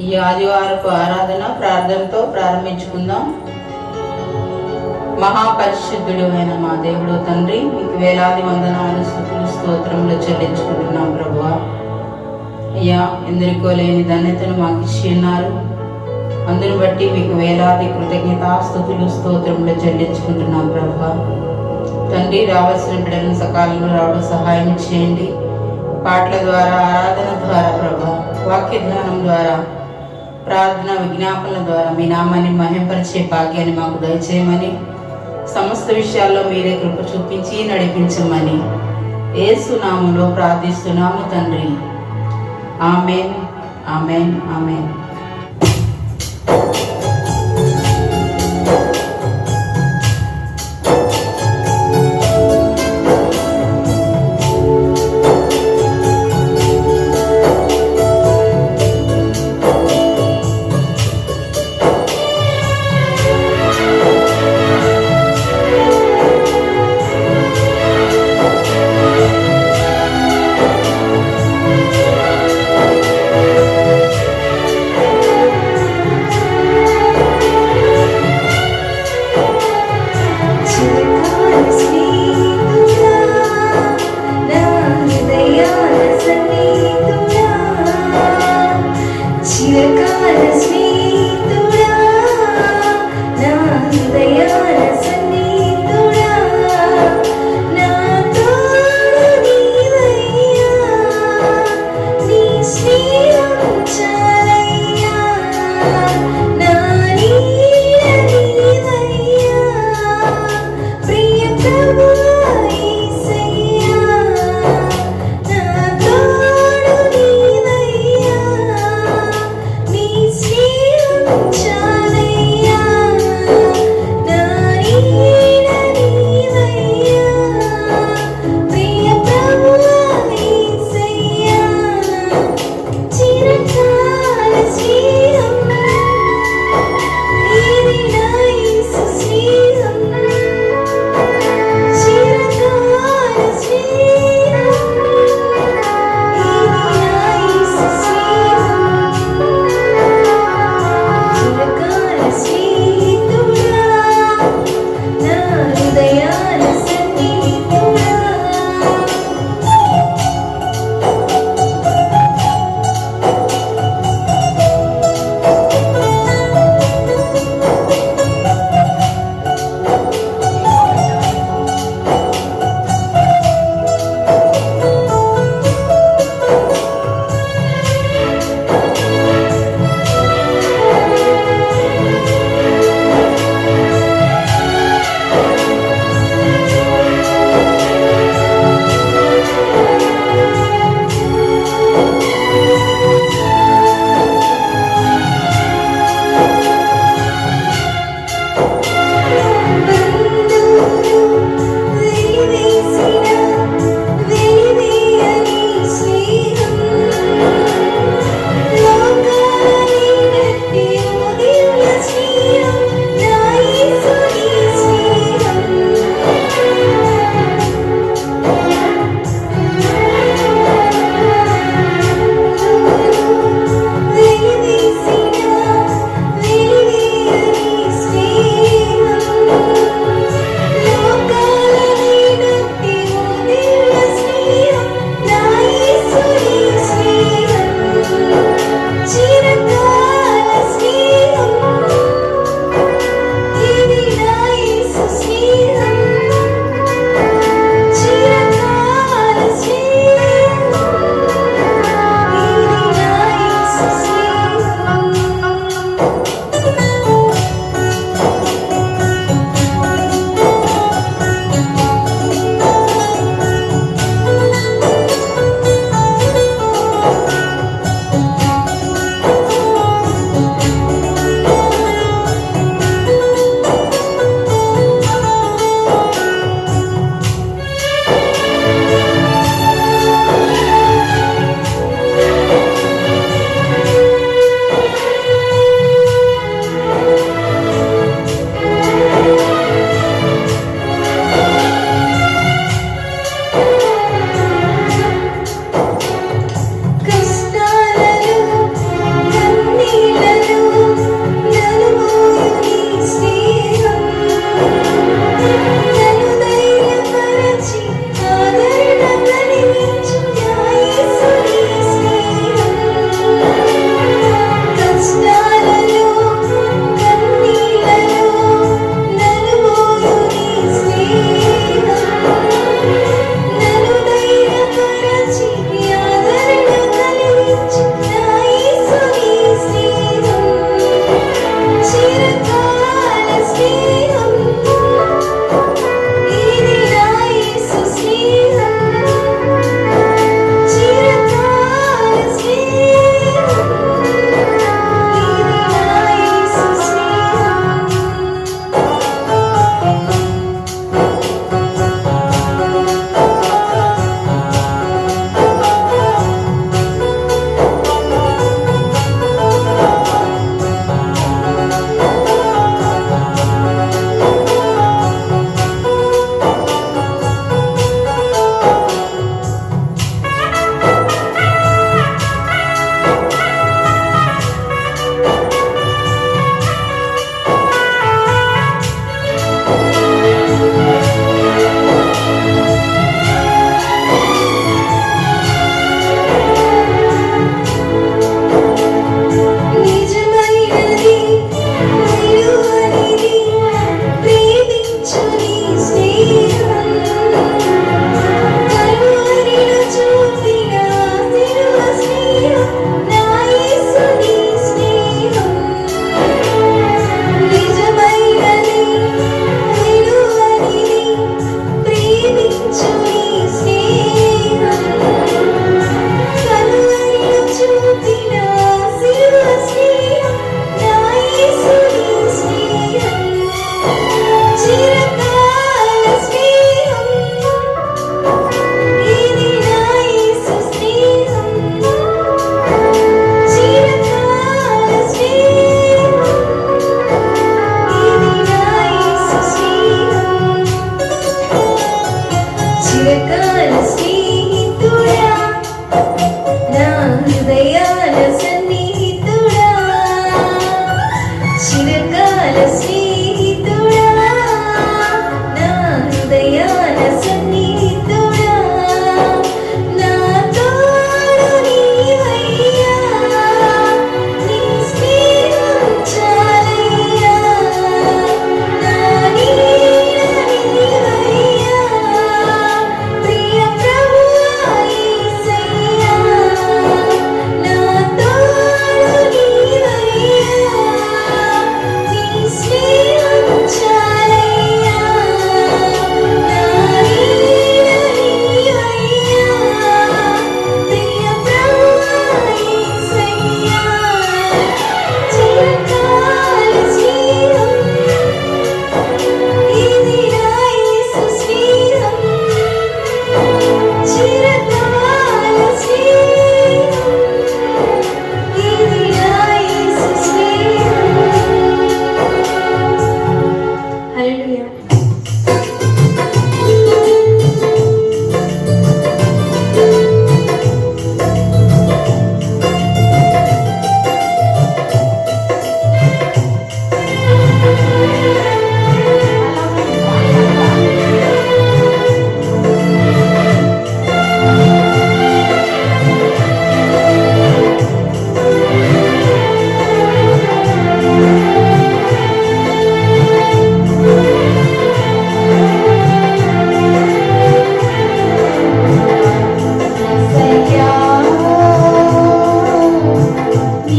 ఈ ఆదివారపు ఆరాధన ప్రార్థనతో ప్రారంభించుకుందాం. మహాపరిశుద్ధుడు అయిన మా దేవుడు తండ్రి, మీకు వేలాది వందనాలు, స్తుతులు, స్తోత్రములు చెల్లించుకుంటున్నాం ప్రభువా. అయ్యా, ఎందరికో లేని ధన్యతను మాకు ఇచ్చి ఉన్నారు. అందుని బట్టి మీకు వేలాది కృతజ్ఞతాస్తుతులు, స్తోత్రములు చెల్లించుకుంటున్నాం ప్రభువా. తండ్రి, రావాల్సిన బిడ్డలను సకాలంలో రావడం సహాయం చేయండి. పాటల ద్వారా, ఆరాధన ద్వారా ప్రభా, వాక్య ధ్యానం ద్వారా, ప్రార్థన విజ్ఞాపనల ద్వారా మీ నామాన్ని మహింపరిచే భాగ్యాన్ని మాకు దయచేయమని, సమస్త విషయాల్లో మీరే కృప చూపించి నడిపించమని యేసు నామములో ప్రార్థిస్తున్నాము తండ్రి. ఆమేన్, ఆమేన్, ఆమేన్.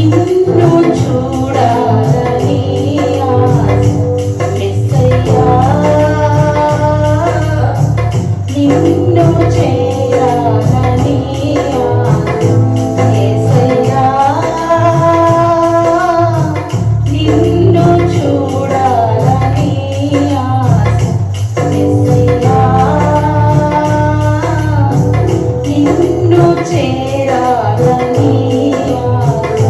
నిన్ను చూడాలని ఆశ యేసయ్యా, నిన్ను చేరాలని ఆశ యేసయ్యా, నిన్ను చూడాలని ఆశ యేసయ్యా, నిన్ను చేరాలని ఆశ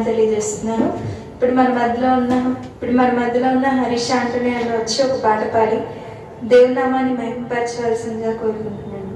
తెలియజేస్తున్నాను. ఇప్పుడు మన మధ్యలో ఉన్న హరీష్ ఆంటోనీ అని వచ్చి ఒక పాట పాడి దేవుని నామాన్ని మహిమపరచవలసిందిగా కోరుకుంటున్నాను.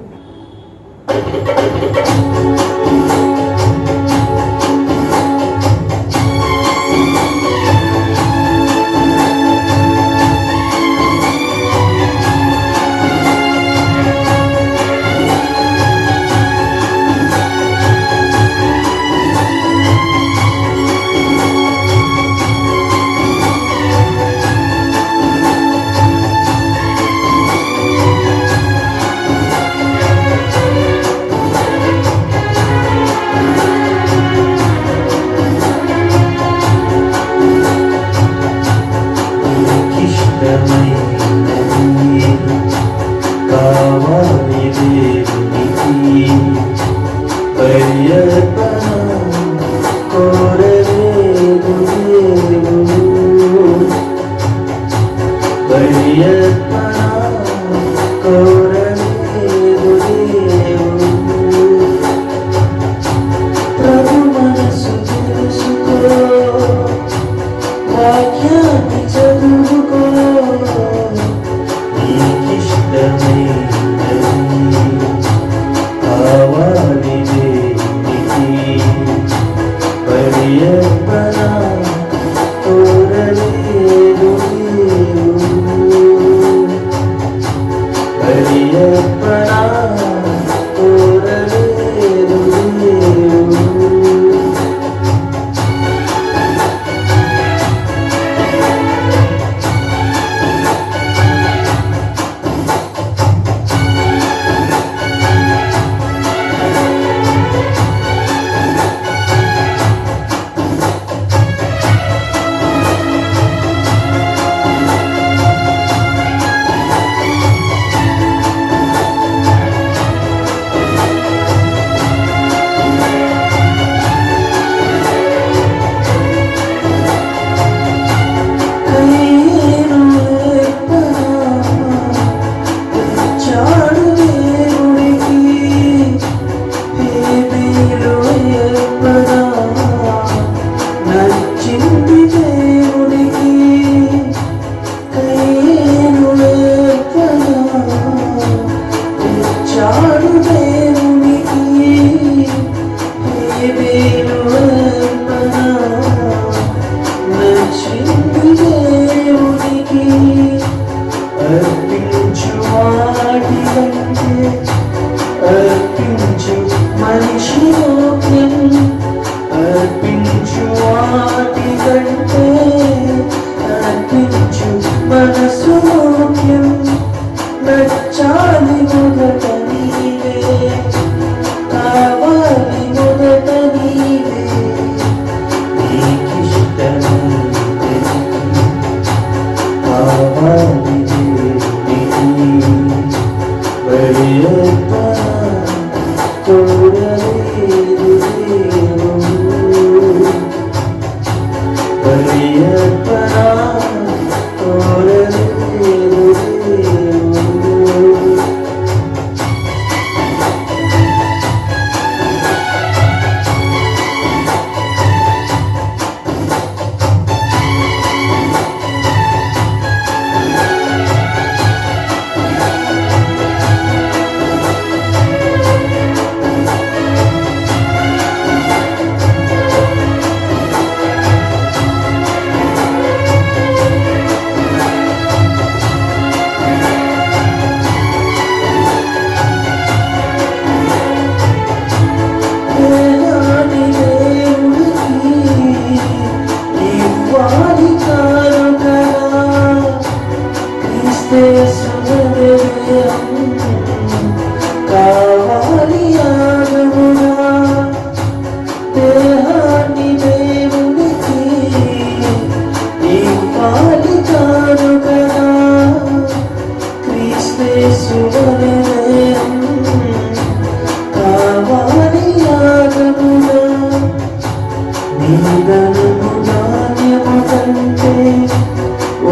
కంటే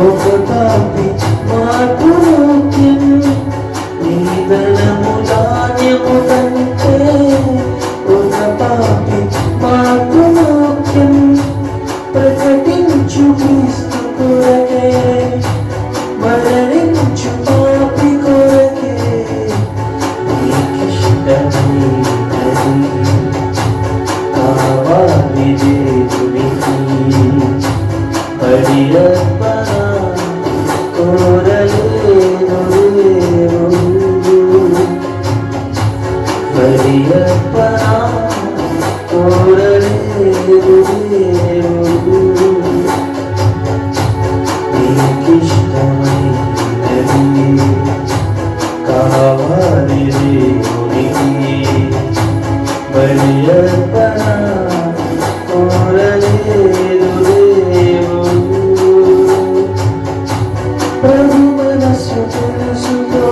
ఒక పాపి మాకు ముఖ్యం. నీ ధనము ధాన్యము కంటే ఒక పాపి మాకు ముఖ్యం. ప్రకటించు క్రీస్తు కొరకే, మరణించు పాపి కొరకే. నీకిష్టమైనది కావాలి దేవునికి, బలి అర్పణ కోరలేను దేవుడు. బలి అర్పణ కోరలేను దేవుడు. నీకిష్టమైనది కావాలి దేవునికి, బలి అర్పణ కోరలేను దేవుడు. ప్రభు మనసు తెలుసుకో,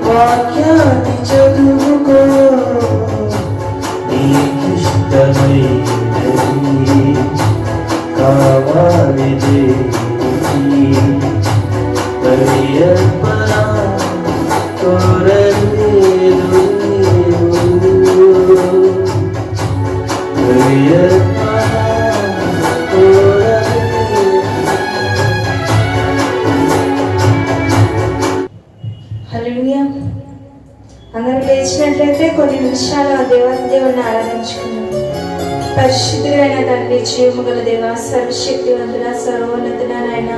వాక్యాన్ని చదువుకో. నీకిష్టమైనది కావాలి దేవునికి, బలి అర్పణ కోరలేను దేవుడు. బలి అర్పణ కోరలేను. హల్లెలూయా. అందరూ లేచినట్లయితే కొన్ని నిమిషాలు ఆ దేవుని ఆరాధించుకున్నాం. పరిశుద్ధుడైన తండ్రి, జీవము గల దేవ, సర్వశక్తివంతుడ, సర్వోన్నతుడ నాయన,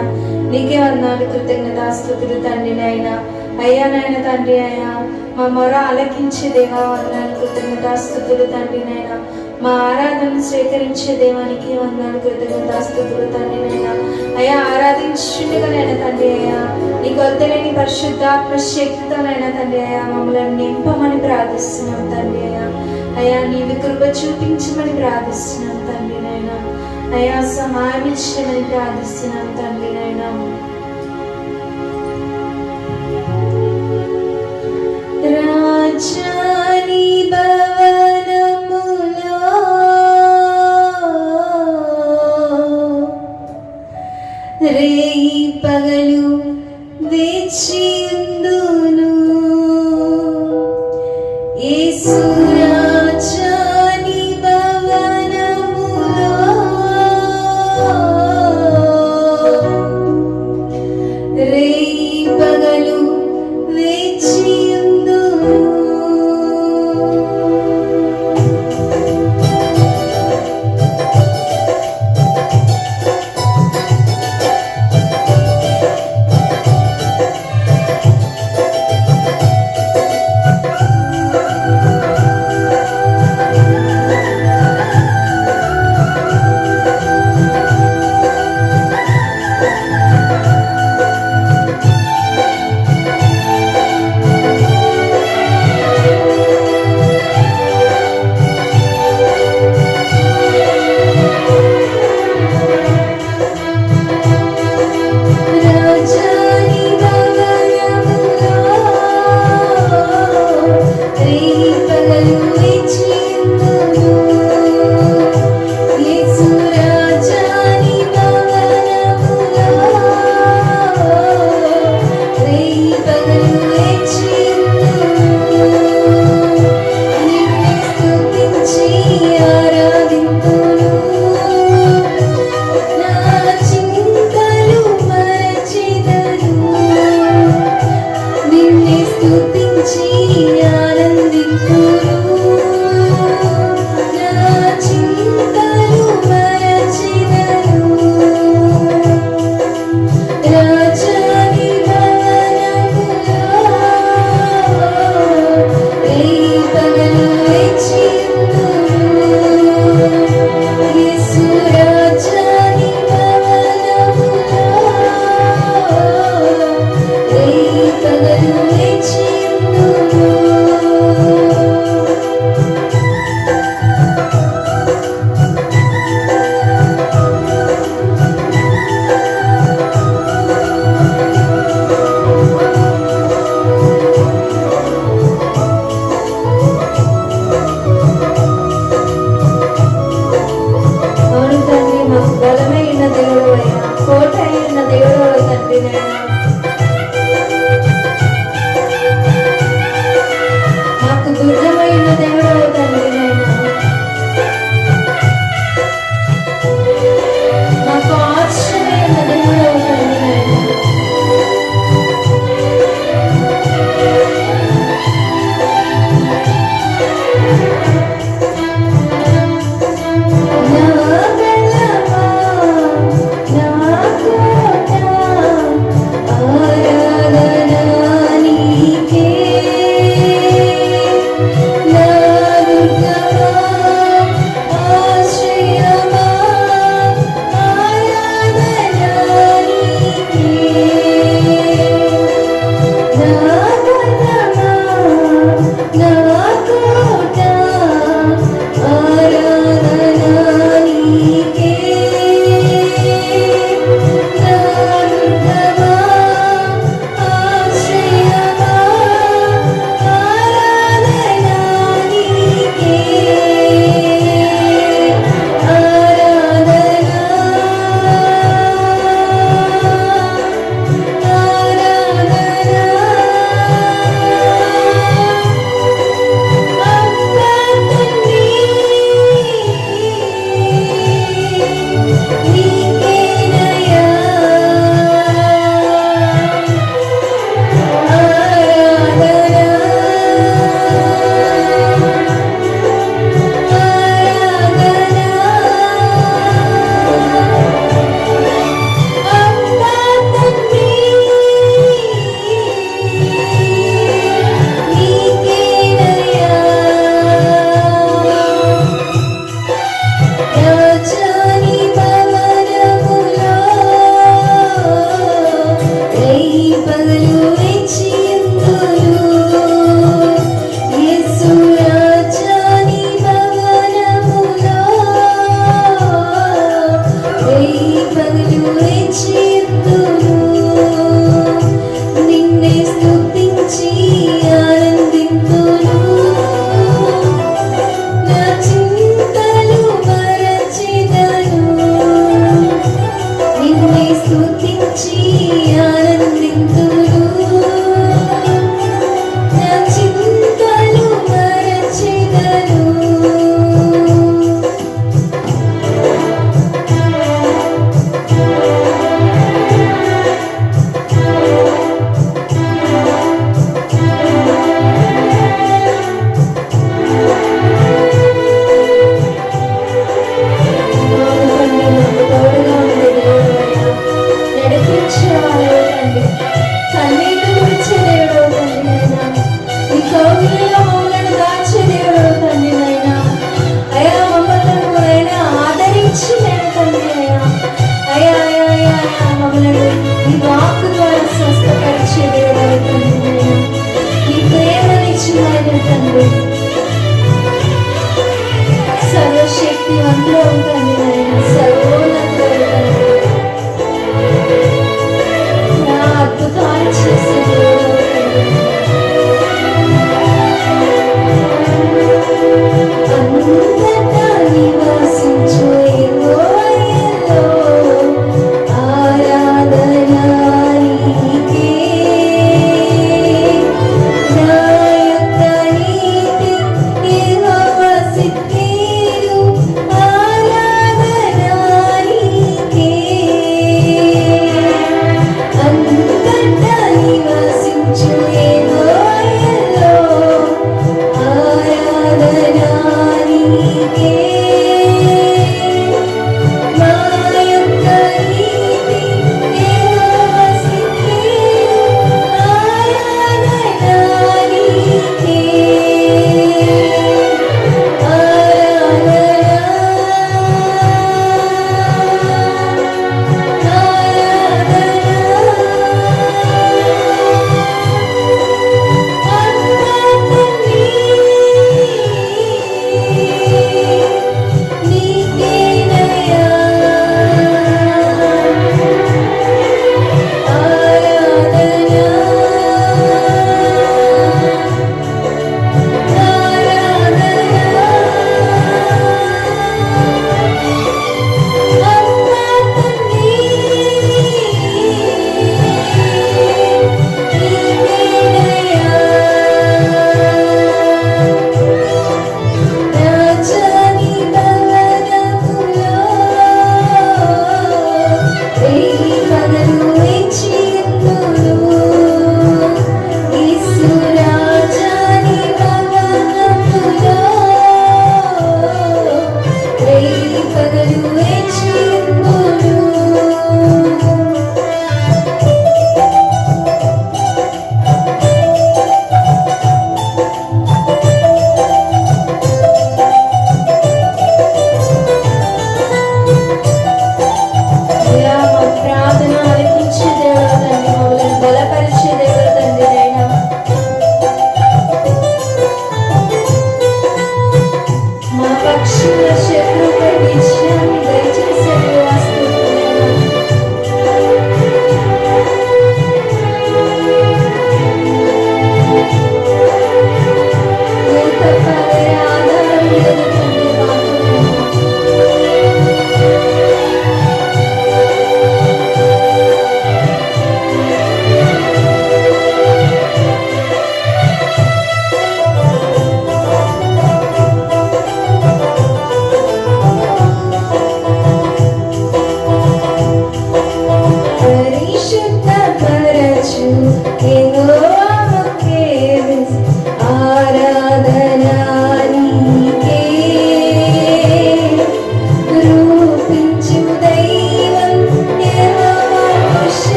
నీకే వందనాలు, కృతజ్ఞతాస్తుతులు తండ్రి నాయన. అయ్యా నాయన తండ్రి, అయ్యా మా మొర ఆలకించే దేవా వందనాలు, కృతజ్ఞతాస్తుతులు తండ్రి నాయన. మా ఆరాధనను స్వీకరించే దేవానికి వందనాలు, కృతజ్ఞతాస్తుతులు తండ్రి నాయన. అయ్యా ఆరాధించుండగానైనా తండ్రి, అయ్యా నీ కొత్తలేని పరిశుద్ధాత్మ శక్తితోనైనా తండ్రి, అయ్యా మమ్మల్ని నింపమని ప్రార్థిస్తున్నాం తండ్రి. అయ్యా అయ్యా నీవి కృప చూపించమని ప్రార్థిస్తున్నాం తండ్రి నాయన. అయ్యా సహాయం ఇచ్చమని ప్రార్థిస్తున్నాం తండ్రి నాయన. రాజాని భవనములో రేయి పగలు వేచియుందును. యేసు రాజాని భవనములో రేయి పగలు వేచియుందును.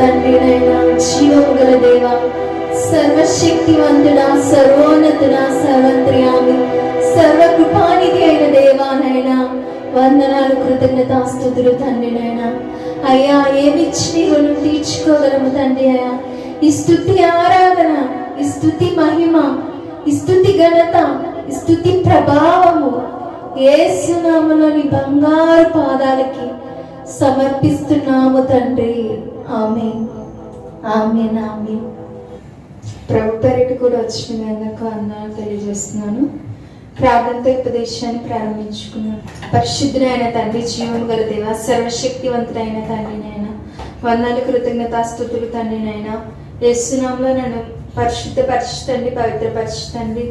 తండ్రినైనా, జీవము గల దేవ, సర్వశక్తివంతుడా, సర్వోన్నతుడా, సర్వంత్ర్యామి, సర్వకృపానిధి అయిన దేవానైనా వందనాలు, కృతజ్ఞతాస్తుతులు తండ్రినైనా. అయ్యా, ఏమిచ్చి నీ రుణం తీర్చుకోగలము తండ్రి. అయ్యా, ఈ స్తుతి ఆరాధన, ఈ స్తుతి మహిమ, ఈ స్తుతి ఘనత, ఈ స్తుతి ప్రభావము యేసునామములోని బంగారు పాదాలకి సమర్పిస్తున్నాము తండ్రి. ఆమేన్, ఆమేన్, ఆమేన్. ప్రభు పేరిట కూడా వచ్చిన మీ అందరికీ వందనాలు తెలియజేస్తున్నాను. ప్రార్థనతో ఉపదేశాన్ని ప్రారంభించుకున్నాను. పరిశుద్ధుడైన తండ్రి, జీవము గల దేవ, సర్వశక్తివంతుడైన తండ్రినైన వందనాలు, కృతజ్ఞతాస్తుతులు తండ్రినైనా. యేసునామములో నన్ను పరిశుద్ధపరచుతండి, పవిత్రపరచుతండి.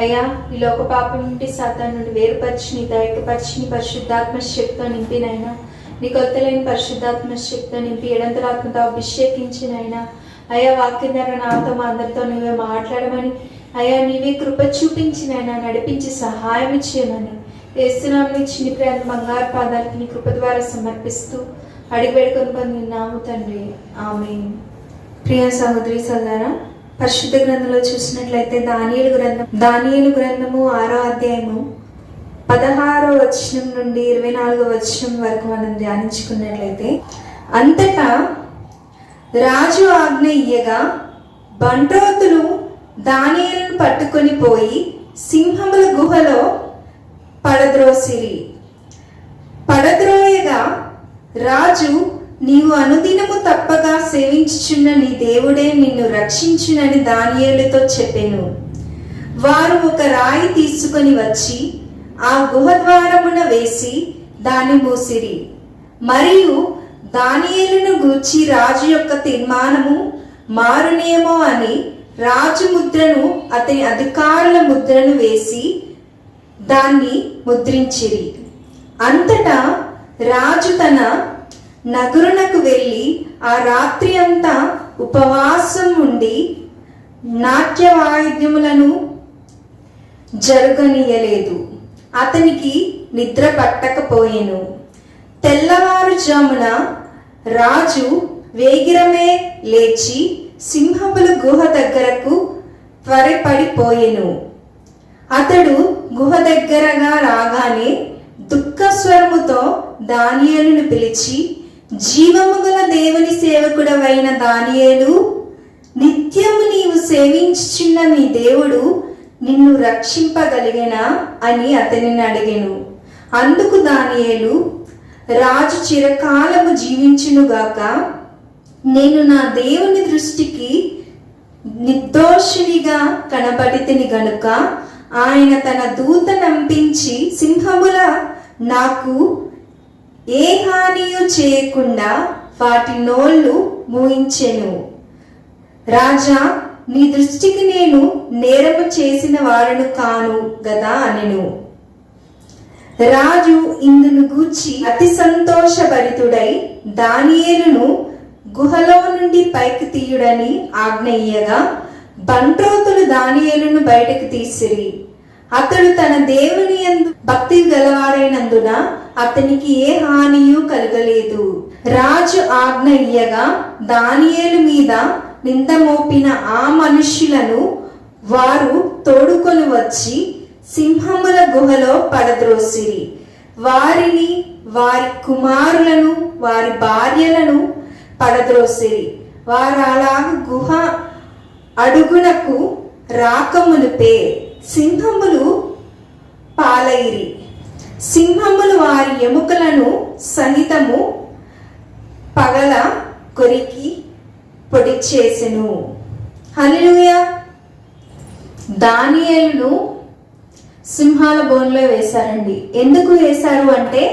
అయ్యా, ఈ లోక పాపం నుండి, సాతాను నుండి వేరుపరిచి, నీ దైకపరిచి, నీ పరిశుద్ధాత్మ శక్తితో నింపినైనా, నీ కొత్తలేని పరిశుద్ధాత్మ శక్తితో నింపి ఏడంతరాత్మతో అభిషేకించినైనా. అయ్యా, వాక్యం ద్వారా నాతో మా అందరితో నువ్వే మాట్లాడమని, అయ్యా నీవే కృప చూపించినైనా నడిపించి సహాయం చేయమని యేసునామములో ఇచ్చిన ప్రేమ బంగారు పాదాలకి నీ కృప ద్వారా సమర్పిస్తూ అడిగి వేడుకొని పొందినాము తండ్రి. ఆమేన్. ప్రియ సహోదరి సోదరా, పరిశుద్ధ గ్రంథంలో చూసినట్లయితే దానియేలు గ్రంథము 6వ అధ్యాయము 16వ వచనం నుండి 24వ వచనం వరకు మనం ధ్యానించుకున్నట్లయితే, అంతటా రాజు ఆజ్ఞ ఇయ్యగా బంట్రోతులు దానియేలును పట్టుకొని పోయి సింహముల గుహలో పడద్రోయగా రాజు, నీవు అనుదినము తప్పగా సేవించుచున్న నీ దేవుడే నిన్ను రక్షించునని దానియేలుతో చెప్పెను. వారు ఒక రాయి తీసుకొని వచ్చి ఆ గుహ ద్వారమున వేసి దాన్ని మూసిరి. మరియు దానియేలును గూర్చి రాజు యొక్క తీర్మానము మారునేమో అని రాజు ముద్రను, అతని అధికారుల ముద్రను వేసి దాన్ని ముద్రించిరి. అంతటా రాజు తన నగరునకు వెళ్ళి ఆ రాత్రి అంతా ఉపవాసం ఉండి నాట్య వాయిద్యములను జరగనీయలేదు. అతనికి నిద్ర పట్టకపోయెను. తెల్లవారుజామున రాజు వేగిరమే లేచి సింహముల గుహ దగ్గరకు త్వరపడిపోయెను. అతడు గుహ దగ్గరగా రాగానే దుఃఖస్వరముతో దానియేలును పిలిచి, జీవము గల దేవుని సేవకుడవైన దానియేలు, నిత్యము నీవు సేవించుచున్న నీ దేవుడు నిన్ను రక్షింపగలిగెనా అని అతనిని అడిగెను. అందుకు దానియేలు, రాజు చిరకాలము జీవించునుగాక, నేను నా దేవుని దృష్టికి నిర్దోషినిగా కనబడితిని గనుక ఆయన తన దూత నంపించి సింహముల నాకు ఏ హానియు చేయకుండా వాటి నోళ్ళు మూయించెను. రాజా, నీ దృష్టికి నేను నేరము చేసిన వాడను కాను గదా అనెను. రాజు ఇందును గూర్చి అతి సంతోషభరితుడై దానియేలును గుహలో నుండి పైకి తీయుడని ఆజ్ఞ ఇయ్యగా బంట్రోతులు దానియేలును బయటకు తీసిరి. అతడు తన దేవుని యందు భక్తి గలవాడైనందున అతనికి ఏ హానియు కలగలేదు. రాజు ఆజ్ఞ ఇయ్యగా దానియేలు మీద నింద మోపిన ఆ మనుష్యులను వారు తోడుకొని వచ్చి సింహముల గుహలో పడద్రోసిరి. వారిని, వారి కుమారులను, వారి భార్యలను పడద్రోసిరి. వారు అలాగ గుహ అడుగునకు రాకమునుపే సింహములు పాలైరి. సింహములు వారి ఎముకలను సహితము పగల కొరికి పొడి చేసెను. హల్లెలూయా. దానియేలును సింహాల బోన్లో వేశారండి. ఎందుకు వేశారు అంటే,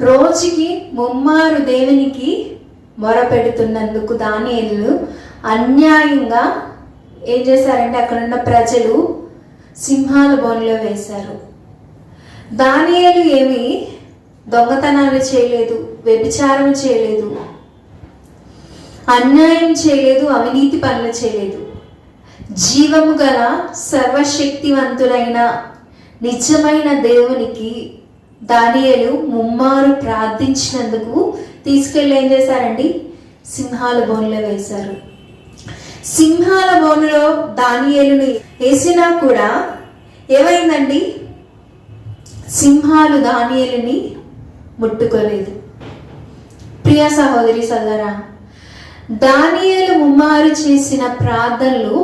రోజుకి ముమ్మారు దేవునికి మొరపెడుతున్నందుకు దానియేలు అన్యాయంగా ఏం చేశారంటే అక్కడున్న ప్రజలు సింహాల బోన్లో వేశారు. దానియేలు ఏమి దొంగతనాలు చేయలేదు, వ్యభిచారం చేయలేదు, అన్యాయం చేయలేదు, అవినీతి పనులు చేయలేదు. జీవము గల సర్వశక్తివంతుడైన నిజమైన దేవునికి దానియేలు ముమ్మారు ప్రార్థించినందుకు తీసుకెళ్ళి ఏం చేశారండి, సింహాల బోనులో వేశారు. సింహాల బోనులో దానియేలుని వేసినా కూడా ఏమైందండి? సింహాలు దానియేలుని ముట్టుకోలేదు. ప్రియ సహోదరి సోదరా, దానియేలు ముమ్మారు చేసిన ప్రార్థనలు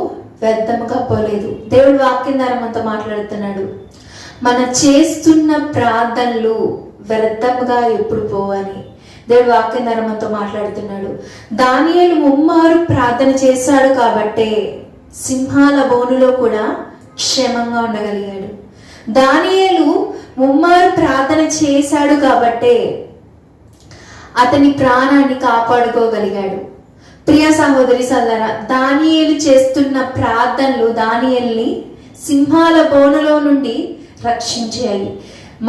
వ్యర్థముగా పోలేదు. దేవుడు వాక్యం ద్వారా మనతో మాట్లాడుతున్నాడు. మన చేస్తున్న ప్రార్థనలు వ్యర్థముగా ఎప్పుడు పోవని దేవుడు వాక్యం ద్వారా మనతో మాట్లాడుతున్నాడు. దానియేలు ముమ్మారు ప్రార్థన చేశాడు కాబట్టే సింహాల బోనులో కూడా క్షేమంగా ఉండగలిగాడు. దానియేలు ముమ్మారు ప్రార్థన చేశాడు కాబట్టే అతని ప్రాణాన్ని కాపాడుకోగలిగాడు. ప్రియ సహోదరి సోదరా, దానియేలు చేస్తున్న ప్రార్థనలు దానియేలుని సింహాల బోనులో నుండి రక్షించాయి.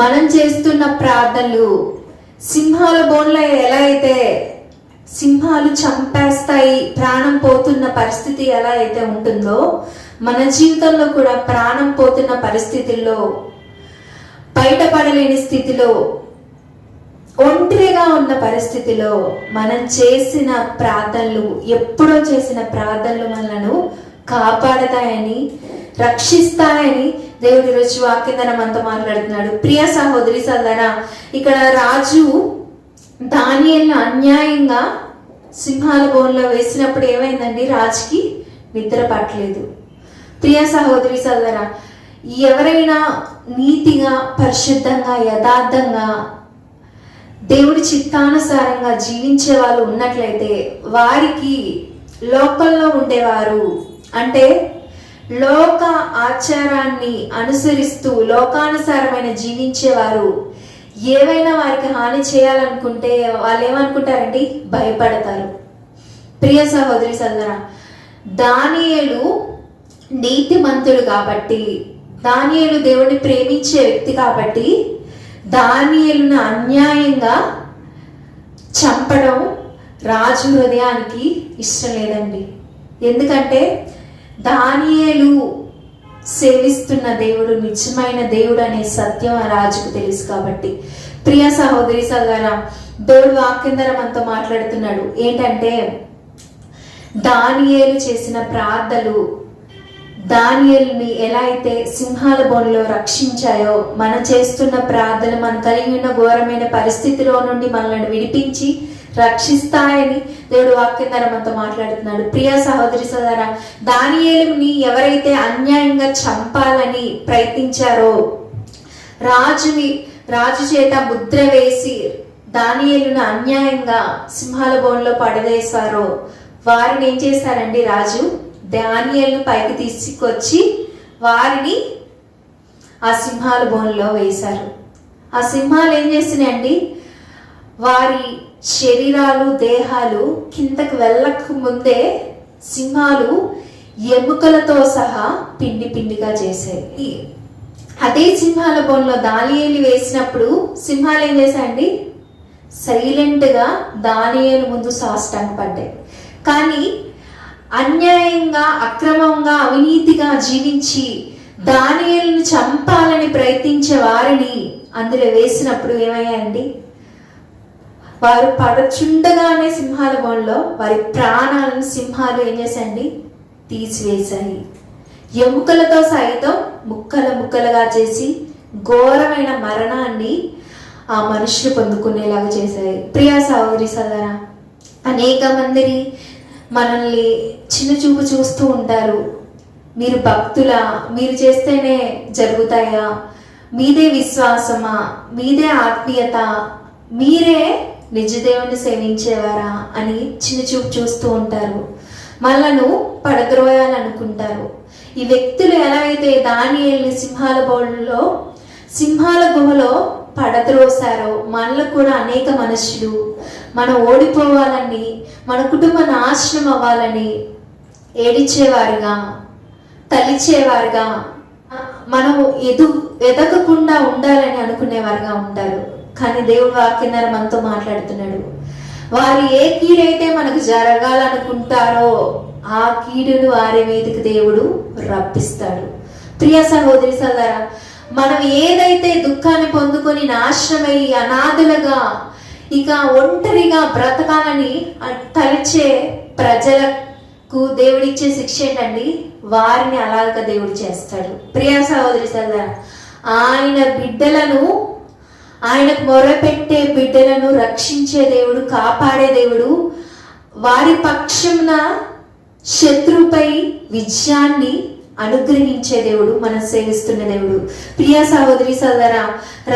మనం చేస్తున్న ప్రార్థనలు సింహాల బోన్లో ఎలా అయితే సింహాలు చంపేస్తాయి, ప్రాణం పోతున్న పరిస్థితి ఎలా అయితే ఉంటుందో, మన జీవితంలో కూడా ప్రాణం పోతున్న పరిస్థితుల్లో, బయటపడలేని స్థితిలో, ఒంటరిగా ఉన్న పరిస్థితిలో మనం చేసిన ప్రార్థనలు, ఎప్పుడో చేసిన ప్రార్థనలు మనలను కాపాడతాయని, రక్షిస్తాయని దేవుడి రోజు వాక్యం ద్వారా మనతో మాట్లాడుతున్నాడు. ప్రియ సహోదరి సోదరా, ఇక్కడ రాజు దానియేలును అన్యాయంగా సింహాల బోన్లో వేసినప్పుడు ఏమైందండి? రాజుకి నిద్ర పట్టలేదు. ప్రియ సహోదరి సోదరా, ఎవరైనా నీతిగా, పరిశుద్ధంగా, యథార్థంగా, దేవుడి చిత్తానుసారంగా జీవించే వాళ్ళు ఉన్నట్లయితే వారికి లోకంలో ఉండేవారు, అంటే లోక ఆచారాన్ని అనుసరిస్తూ లోకానుసారమైన జీవించేవారు ఏవైనా వారికి హాని చేయాలనుకుంటే వాళ్ళు ఏమనుకుంటారండి? భయపడతారు. ప్రియ సహోదరి సోదరా, దానియేలు నీతిమంతుడు కాబట్టి, దానియేలు దేవుడిని ప్రేమించే వ్యక్తి కాబట్టి దానియేలును అన్యాయంగా చంపడం రాజు హృదయానికి ఇష్టం లేదండి. ఎందుకంటే దానియేలు సేవిస్తున్న దేవుడు నిజమైన దేవుడు అనే సత్యం ఆ రాజుకు తెలుసు కాబట్టి. ప్రియ సహోదరి సోదరా, దేవుడు వాక్యం ద్వారా మనతో మాట్లాడుతున్నాడు. ఏంటంటే దానియేలు చేసిన ప్రార్థనలు దానియేలుని ఎలా అయితే సింహాల బోనులో రక్షించాయో, మనం చేస్తున్న ప్రార్థనలు మన కలిగి ఉన్న ఘోరమైన పరిస్థితిలో నుండి మనల్ని విడిపించి రక్షిస్తాయని దేవుడు వాక్యం ద్వారా మనతో మాట్లాడుతున్నాడు. ప్రియ సహోదరి సోదరా, దానియేలుని ఎవరైతే అన్యాయంగా చంపాలని ప్రయత్నించారో, రాజు చేత ముద్ర వేసి దానియేలును అన్యాయంగా సింహాల బోన్లో పడవేశారో వారిని ఏం చేశారండి? రాజు దానియేలును పైకి తీసుకొచ్చి వారిని ఆ సింహాల బోన్లో వేశారు. ఆ సింహాలు ఏం చేసినాయండి? వారి శరీరాలు, దేహాలు కిందకు వెళ్ళక ముందే సింహాలు ఎముకలతో సహా పిండి పిండిగా చేసాయి. అదే సింహాల బోన్లో దానియేలు వేసినప్పుడు సింహాలు ఏం చేశాయండి? సైలెంట్గా దానియేలు ముందు సాష్టాంగపడ్డాయి. కానీ అన్యాయంగా, అక్రమంగా, అవినీతిగా జీవించి దానియేలును చంపాలని ప్రయత్నించే వారిని అందులో వేసినప్పుడు ఏమయ్యాయండి? వారు పడచుండగానే సింహాల బోన్లో వారి ప్రాణాలను సింహాలు ఏం చేశాయండి? తీసివేశాయి. ఎముకలతో సైతం ముక్కలు ముక్కలుగా చేసి ఘోరమైన మరణాన్ని ఆ మనుషులు పొందుకునేలాగా చేశాయి. ప్రియ సహోదరి సోదరా, అనేక మందిని మనల్ని చిన్న చూపు చూస్తూ ఉంటారు. మీరు భక్తులా? మీరు చేస్తేనే జరుగుతాయా? మీదే విశ్వాసమా? మీదే ఆత్మీయత? మీరే నిజదేవుని సేవించేవారా అని చిన్న చూపు చూస్తూ ఉంటారు. మనలను పడద్రోయాలనుకుంటారు. ఈ వ్యక్తులు ఎలా అయితే దానియేలుని సింహాల గుహలో పడద్రోసారో, మనలో కూడా అనేక మనుషులు మనం ఓడిపోవాలని, మన కుటుంబ నాశనం అవ్వాలని ఏడిచేవారుగా, తలిచేవారుగా, మనం ఎదగకుండా ఉండాలని అనుకునేవారుగా ఉంటారు. కానీ దేవుడు వాక్యం ద్వారా మనతో మాట్లాడుతున్నాడు. వారు ఏ కీడైతే మనకు జరగాలనుకుంటారో ఆ కీడును వారి మీదకి దేవుడు రప్పిస్తాడు. ప్రియ సహోదరి సోదరా, మనం ఏదైతే దుఃఖాన్ని పొందుకొని నాశనమై అనాథులుగా ఇక ఒంటరిగా బ్రతకాలని తలచే ప్రజలకు దేవుడిచ్చే శిక్ష ఏంటండి? వారిని అలాగ దేవుడు చేస్తాడు. ప్రియా సహోదరి సోదరా, ఆయన బిడ్డలను, ఆయనకు మొరపెట్టే బిడ్డలను రక్షించే దేవుడు, కాపాడే దేవుడు, వారి పక్షమున శత్రుపై విజయాన్ని అనుగ్రహించే దేవుడు, మనం సేవిస్తున్న దేవుడు. ప్రియ సహోదరి సోదరా,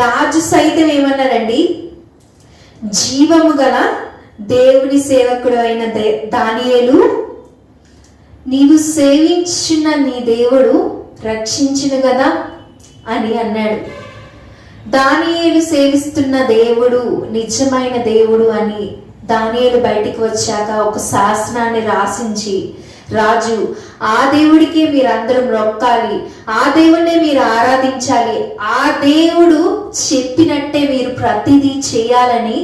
రాజు సైతం ఏమన్నారండి? జీవము గల దేవుని సేవకుడు అయిన దానియేలు, నీవు సేవించిన నీ దేవుడు రక్షించును కదా అని అన్నాడు. దానియేలు సేవిస్తున్న దేవుడు నిజమైన దేవుడు అని దానియేలు బయటికి వచ్చాక ఒక శాసనాన్ని రాసించి, రాజు, ఆ దేవుడికే మీరు అందరూ మొక్కాలి, ఆ దేవుడినే మీరు ఆరాధించాలి, ఆ దేవుడు చెప్పినట్టే మీరు ప్రతిదీ చేయాలని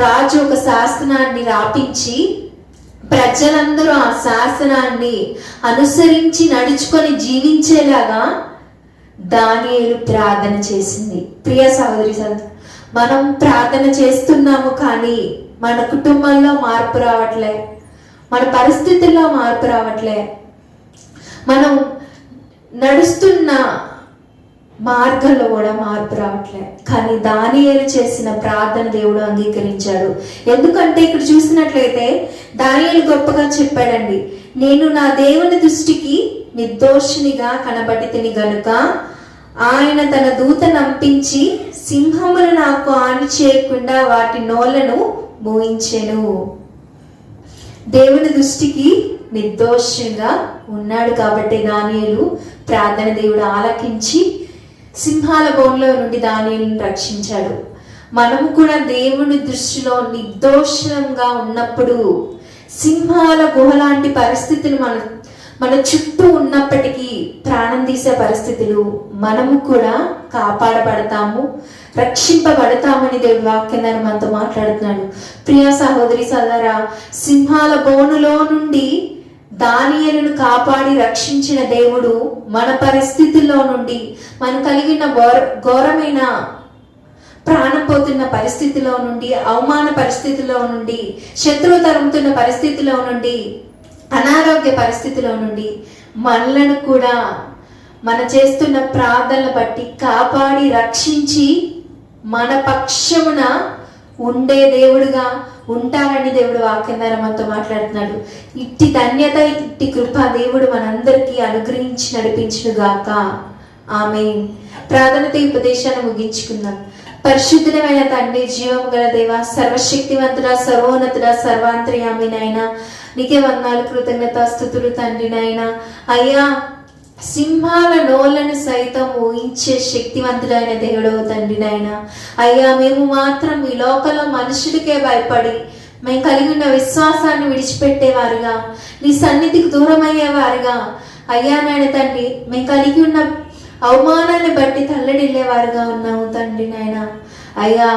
రాజు ఒక శాసనాన్ని రాపించి ప్రజలందరూ ఆ శాసనాన్ని అనుసరించి నడుచుకొని జీవించేలాగా దానియేలు ప్రార్థన చేసింది. ప్రియ సహోదరి సోదరులు, మనం ప్రార్థన చేస్తున్నాము కానీ మన కుటుంబంలో మార్పు రావట్లే, మన పరిస్థితుల్లో మార్పు రావట్లే, మనం నడుస్తున్న మార్గంలో కూడా మార్పు రావట్లే. కానీ దానియేలు చేసిన ప్రార్థన దేవుడు అంగీకరించాడు. ఎందుకంటే ఇక్కడ చూసినట్లయితే దానియేలు గొప్పగా చెప్పాడండి, నేను నా దేవుని దృష్టికి నిర్దోషినిగా కనబడితిని గనుక ఆయన తన దూత నంపించి సింహములు నాకు హాని చేయకుండా వాటి నోళ్లను మూయించెను. దేవుని దృష్టికి నిర్దోషంగా ఉన్నాడు కాబట్టి దానియేలు ప్రార్థన దేవుడు ఆలకించి సింహాల బోన్లో నుండి దానియేలును రక్షించాడు. మనము కూడా దేవుని దృష్టిలో నిర్దోషంగా ఉన్నప్పుడు సింహాల గుహ లాంటి పరిస్థితులు మన చుట్టూ ఉన్నప్పటికీ, ప్రాణం తీసే పరిస్థితులు, మనము కూడా కాపాడబడతాము, రక్షింపబడతామని దేవుడి వాక్యాన్ని మనతో మాట్లాడుతున్నాడు. ప్రియ సహోదరి సోదరా, సింహాల బోనులో నుండి దానియేలును కాపాడి రక్షించిన దేవుడు మన పరిస్థితుల్లో నుండి, మనం కలిగిన ఘోరమైన ప్రాణం పోతున్న పరిస్థితిలో నుండి, అవమాన పరిస్థితిలో నుండి, శత్రువు తరుముతున్న పరిస్థితిలో నుండి, అనారోగ్య పరిస్థితిలో నుండి మనలను కూడా మన చేస్తున్న ప్రార్థనలు బట్టి కాపాడి రక్షించి మన పక్షమున ఉండే దేవుడుగా ఉంటారని దేవుడు వాక్యం ద్వారా మనతో మాట్లాడుతున్నాడు. ఇట్టి ధన్యత, ఇట్టి కృప దేవుడు మనందరికీ అనుగ్రహించి నడిపించును గాక. ఆమేన్. ప్రార్థనతో ఈ ఉపదేశాన్ని ముగించుకుందాం. పరిశుద్ధమైన తండ్రి, జీవము గల దేవ, సర్వశక్తివంతుడా, సర్వోన్నతుడా, సర్వాంతర్యామి నాయన, నీకే వందనాలు, కృతజ్ఞత స్తుతులు తండ్రి నాయన. అయ్యా, సింహాల నోళ్లను సైతం ఊహించే శక్తివంతుడైన దేవుడవు తండ్రి నాయన. అయ్యా, మేము మాత్రం ఈ లోకంలో మనుషుడికే భయపడి మేము కలిగి ఉన్న విశ్వాసాన్ని విడిచిపెట్టేవారుగా, నీ సన్నిధికి దూరం అయ్యేవారుగా, అయ్యా నాయన తండ్రి, మేము కలిగి ఉన్న అవమానాన్ని బట్టి తల్లడిల్లేవారుగా ఉన్నాము తండ్రి నాయన. అయ్యా,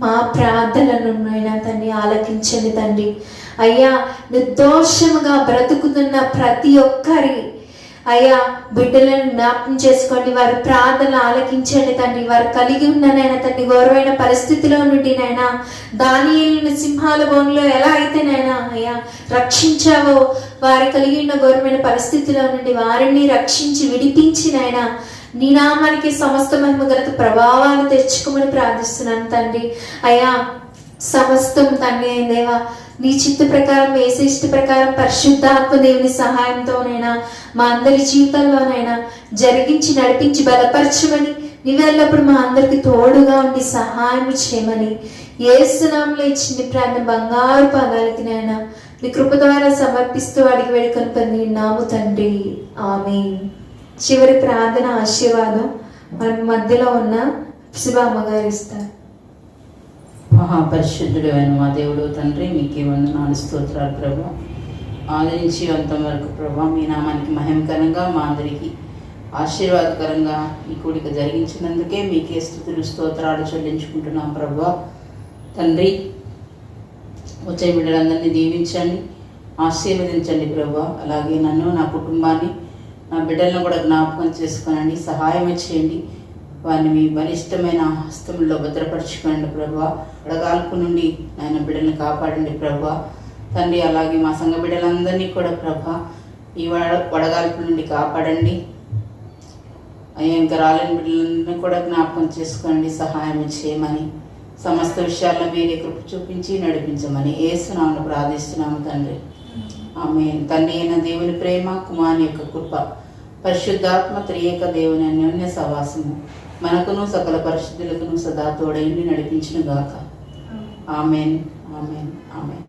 మా ప్రార్థనలను నాయన తండ్రి ఆలకించండి తండ్రి. అయ్యా, నిర్దోషముగా బ్రతుకుతున్న ప్రతి ఒక్కరి అయ్యా బిడ్డలను జ్ఞాపకం చేసుకోండి, వారి ప్రార్థనలు ఆలకించండి తండ్రి. వారు కలిగి ఉన్ననైనా తండ్రి ఘోరమైన పరిస్థితిలో నుండి నైనా దానియేలును సింహాల బోనులో ఎలా అయితే నైనా అయ్యా రక్షించావో, వారి కలిగి ఉన్న ఘోరమైన పరిస్థితిలో నుండి వారిని రక్షించి విడిపించి నైనా నీ నామానికి సమస్త మహిమ ఘనత ప్రభావాలు తెచ్చుకోమని ప్రార్థిస్తున్నాను తండ్రి. అయ్యా, సమస్తం తండ్రి అయిన దేవా, నీ చిత్త ప్రకారం, ఏసిష్ట ప్రకారం పరిశుద్ధాత్మ దేవుని సహాయంతోనైనా మా అందరి జీవితంలోనైనా జరిగించి నడిపించి బలపరచమని, నీవెల్లప్పుడు మా అందరికి తోడుగా ఉండి సహాయం చేయమని యేసు నామములో ఇచ్చిన ప్రార్థన బంగారు పాదాలకి నైనా నీ కృప ద్వారా సమర్పిస్తూ అడిగి వేడుకొని పొందినాము తండ్రి. ఆమేన్. చివరి ప్రార్థన ఆశీర్వాదం మన మధ్యలో ఉన్న శివమ్మ గారు ఇస్తారు. మహాపరిశుద్ధుడు అయిన మా దేవుడు తండ్రి, మీకే వందనాలు, స్తోత్రాలు ప్రభా. ఆదరించి అంతం వరకు ప్రభా మీ నామానికి మహిమకరంగా మా అందరికీ ఆశీర్వాదకరంగా ఈ కూడిక జరిగించినందుకే మీకే స్తుతులు స్తోత్రాలు చెల్లించుకుంటున్నాం ప్రభా. తండ్రి, వచ్చే బిడ్డలందరినీ దీవించండి, ఆశీర్వదించండి ప్రభా. అలాగే నన్ను, నా కుటుంబాన్ని, నా బిడ్డలను కూడా జ్ఞాపకం చేసుకోనండి, సహాయం చేయండి. వారిని మీ బలిష్టమైన హస్తముల్లో భద్రపరచుకోండి ప్రభువా. వడగాల్పు నుండి నాయన బిడ్డల్ని కాపాడండి ప్రభువా తండ్రి. అలాగే మా సంఘ బిడ్డలందరినీ కూడా ప్రభా ఈ వడగాల్పు నుండి కాపాడండి అయ్యా. ఇంకా రాలేని బిడ్డలందరినీ కూడా జ్ఞాపకం చేసుకోండి, సహాయం చేయమని, సమస్త విషయాల్లో మీరే కృప చూపించి నడిపించమని యేసునామమున ప్రార్థిస్తున్నాము తండ్రి. ఆమేన్. తండ్రి అయిన దేవుని ప్రేమ, కుమారుని యొక్క కృప, పరిశుద్ధాత్మ త్రియేక దేవుని అన్యోన్య సహవాసము మనకును సకల పరిశుద్ధులకును సదా తోడైండి నడిపించును గాక. ఆమేన్, ఆమేన్, ఆమేన్.